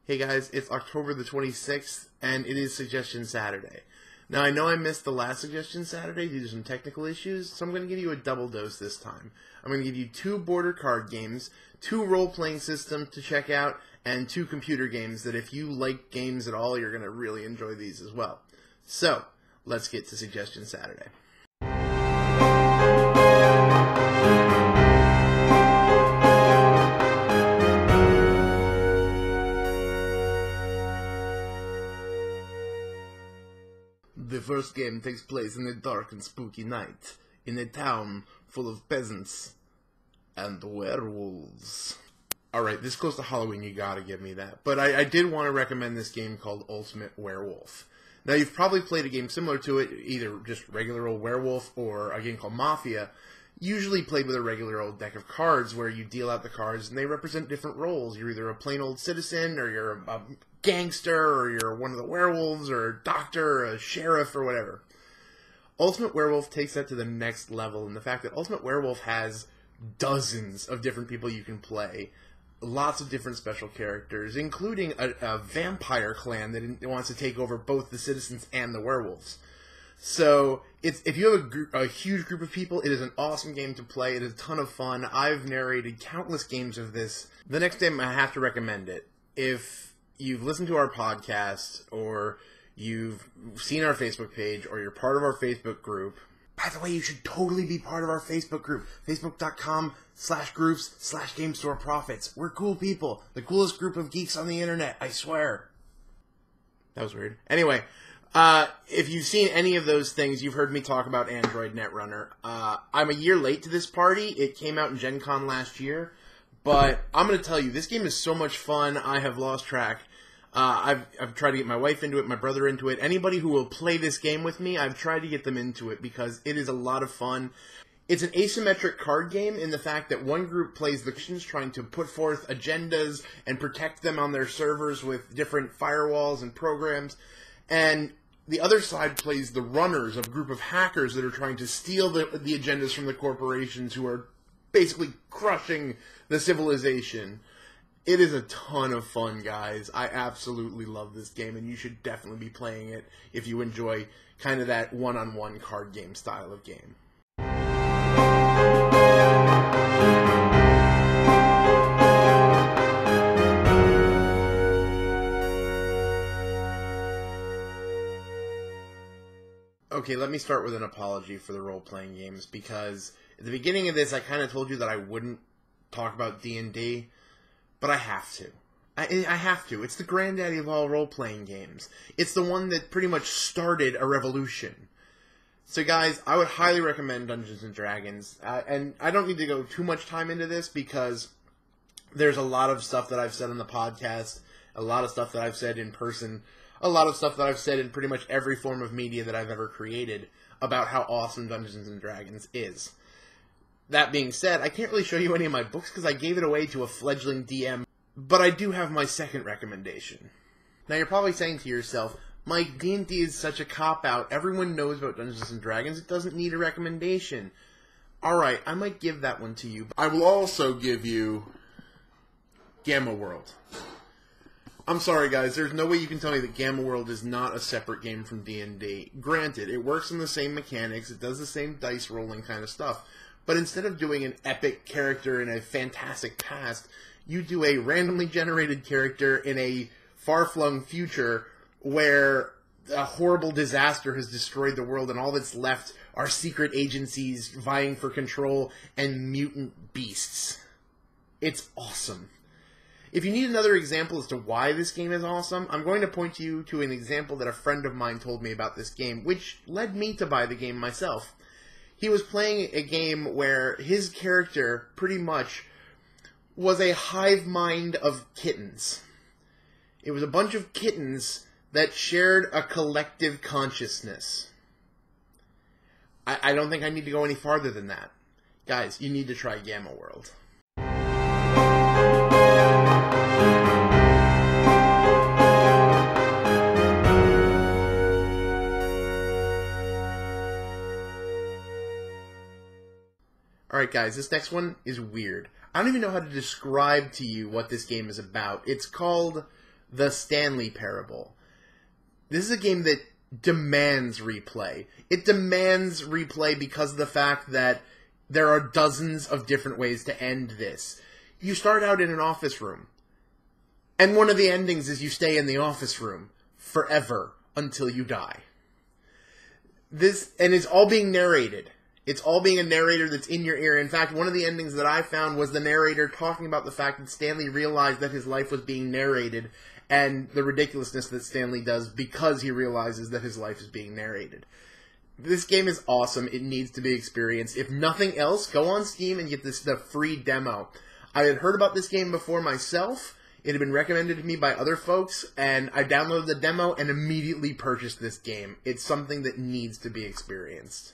Hey guys, it's October the 26th, and it is Suggestion Saturday. Now, I know I missed the last Suggestion Saturday due to some technical issues, so I'm going to give you a double dose this time. I'm going to give you 2 border card games, 2 role-playing systems to check out, and 2 computer games that if you like games at all, you're going to really enjoy these as well. So, let's get to Suggestion Saturday. The first game takes place in a dark and spooky night, in a town full of peasants and werewolves. Alright, this close to Halloween, you gotta give me that. But I did want to recommend this game called Ultimate Werewolf. Now, you've probably played a game similar to it, either just regular old Werewolf or a game called Mafia, usually played with a regular old deck of cards where you deal out the cards and they represent different roles. You're either a plain old citizen, or you're a gangster, or you're one of the werewolves, or a doctor, or a sheriff, or whatever. Ultimate Werewolf takes that to the next level in the fact that Ultimate Werewolf has dozens of different people you can play. Lots of different special characters, including a vampire clan that wants to take over both the citizens and the werewolves. So, if you have a huge group of people, it is an awesome game to play. It is a ton of fun. I've narrated countless games of this. The next game, I have to recommend it. If you've listened to our podcast, or you've seen our Facebook page, or you're part of our Facebook group, by the way, you should totally be part of our Facebook group. Facebook.com/groups/GameStoreProfits. We're cool people. The coolest group of geeks on the internet, I swear. That was weird. Anyway, if you've seen any of those things, you've heard me talk about Android Netrunner. I'm a year late to this party. It came out in Gen Con last year. But I'm going to tell you, this game is so much fun, I have lost track. I've tried to get my wife into it, my brother into it. Anybody who will play this game with me, I've tried to get them into it because it is a lot of fun. It's an asymmetric card game in the fact that one group plays the Christians trying to put forth agendas and protect them on their servers with different firewalls and programs. And the other side plays the runners, a group of hackers that are trying to steal the agendas from the corporations who are basically crushing the civilization. It is a ton of fun, guys. I absolutely love this game, and you should definitely be playing it if you enjoy kind of that one-on-one card game style of game. Okay, let me start with an apology for the role-playing games, because at the beginning of this, I kind of told you that I wouldn't talk about D&D, but I have to. I have to. It's the granddaddy of all role-playing games. It's the one that pretty much started a revolution. So guys, I would highly recommend Dungeons & Dragons, and I don't need to go too much time into this because there's a lot of stuff that I've said on the podcast, a lot of stuff that I've said in person, a lot of stuff that I've said in pretty much every form of media that I've ever created about how awesome Dungeons & Dragons is. That being said, I can't really show you any of my books because I gave it away to a fledgling DM, but I do have my second recommendation. Now you're probably saying to yourself, Mike, D&D is such a cop-out. Everyone knows about Dungeons & Dragons. It doesn't need a recommendation. Alright, I might give that one to you. I will also give you Gamma World. I'm sorry, guys. There's no way you can tell me that Gamma World is not a separate game from D&D. Granted, it works on the same mechanics. It does the same dice rolling kind of stuff. But instead of doing an epic character in a fantastic past, you do a randomly generated character in a far-flung future where a horrible disaster has destroyed the world and all that's left are secret agencies vying for control and mutant beasts. It's awesome. If you need another example as to why this game is awesome, I'm going to point you to an example that a friend of mine told me about this game, which led me to buy the game myself. He was playing a game where his character pretty much was a hive mind of kittens. It was a bunch of kittens that shared a collective consciousness. I don't think I need to go any farther than that. Guys, you need to try Gamma World. Alright guys, this next one is weird. I don't even know how to describe to you what this game is about. It's called The Stanley Parable. This is a game that demands replay. It demands replay because of the fact that there are dozens of different ways to end this. You start out in an office room, and one of the endings is you stay in the office room forever until you die. And it's all being narrated. It's all being a narrator that's in your ear. In fact, one of the endings that I found was the narrator talking about the fact that Stanley realized that his life was being narrated and the ridiculousness that Stanley does because he realizes that his life is being narrated. This game is awesome. It needs to be experienced. If nothing else, go on Steam and get the free demo. I had heard about this game before myself. It had been recommended to me by other folks, and I downloaded the demo and immediately purchased this game. It's something that needs to be experienced.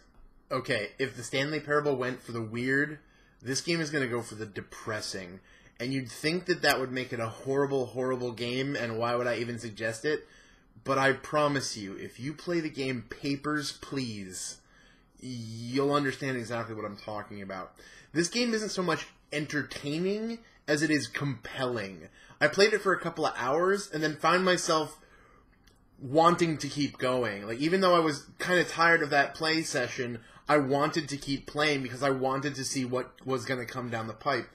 Okay, if the Stanley Parable went for the weird, this game is going to go for the depressing. And you'd think that that would make it a horrible, horrible game, and why would I even suggest it? But I promise you, if you play the game Papers, Please, you'll understand exactly what I'm talking about. This game isn't so much entertaining as it is compelling. I played it for a couple of hours and then found myself wanting to keep going. Like, even though I was kind of tired of that play session, I wanted to keep playing because I wanted to see what was going to come down the pipe.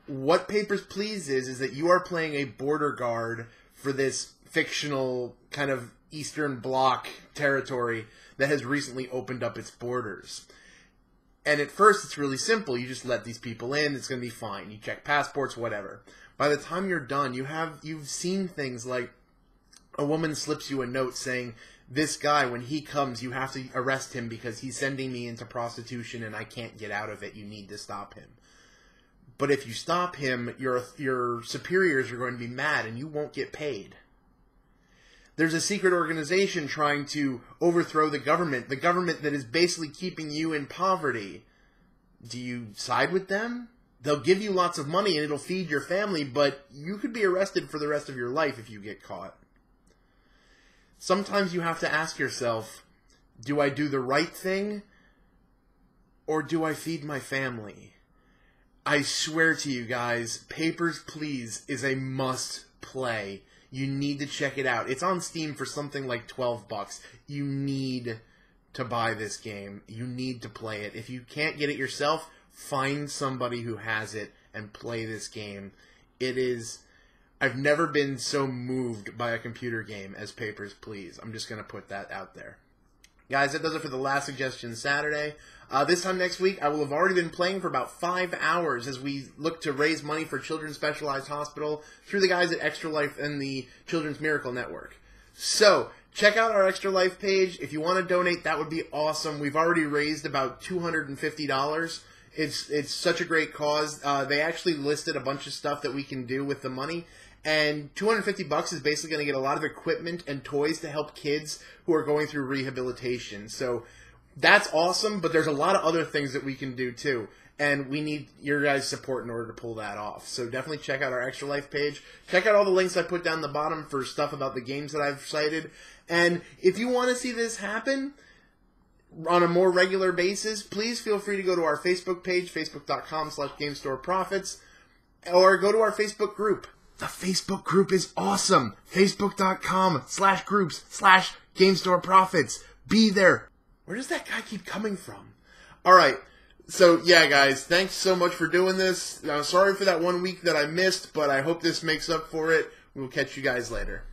What Papers, Please is that you are playing a border guard for this fictional kind of Eastern Bloc territory that has recently opened up its borders. And at first, it's really simple. You just let these people in. It's going to be fine. You check passports, whatever. By the time you're done, you've seen things like a woman slips you a note saying, this guy, when he comes, you have to arrest him because he's sending me into prostitution and I can't get out of it. You need to stop him. But if you stop him, your superiors are going to be mad and you won't get paid. There's a secret organization trying to overthrow the government that is basically keeping you in poverty. Do you side with them? They'll give you lots of money and it'll feed your family, but you could be arrested for the rest of your life if you get caught. Sometimes you have to ask yourself, do I do the right thing or do I feed my family? I swear to you guys, Papers, Please is a must play. You need to check it out. It's on Steam for something like $12. You need to buy this game. You need to play it. If you can't get it yourself, find somebody who has it and play this game. It is... I've never been so moved by a computer game as Papers, Please. I'm just going to put that out there. Guys, that does it for the Last Suggestion Saturday. This time next week, I will have already been playing for about 5 hours as we look to raise money for Children's Specialized Hospital through the guys at Extra Life and the Children's Miracle Network. So, check out our Extra Life page. If you want to donate, that would be awesome. We've already raised about $250. It's such a great cause. They actually listed a bunch of stuff that we can do with the money. And $250 is basically going to get a lot of equipment and toys to help kids who are going through rehabilitation. So that's awesome, but there's a lot of other things that we can do too. And we need your guys' support in order to pull that off. So definitely check out our Extra Life page. Check out all the links I put down the bottom for stuff about the games that I've cited. And if you want to see this happen on a more regular basis, please feel free to go to our Facebook page, facebook.com/GameStoreProfits, or go to our Facebook group. The Facebook group is awesome. Facebook.com/groups/GameStoreProfits. Be there. Where does that guy keep coming from? Alright, so yeah guys, thanks so much for doing this. Sorry for that 1 week that I missed, but I hope this makes up for it. We'll catch you guys later.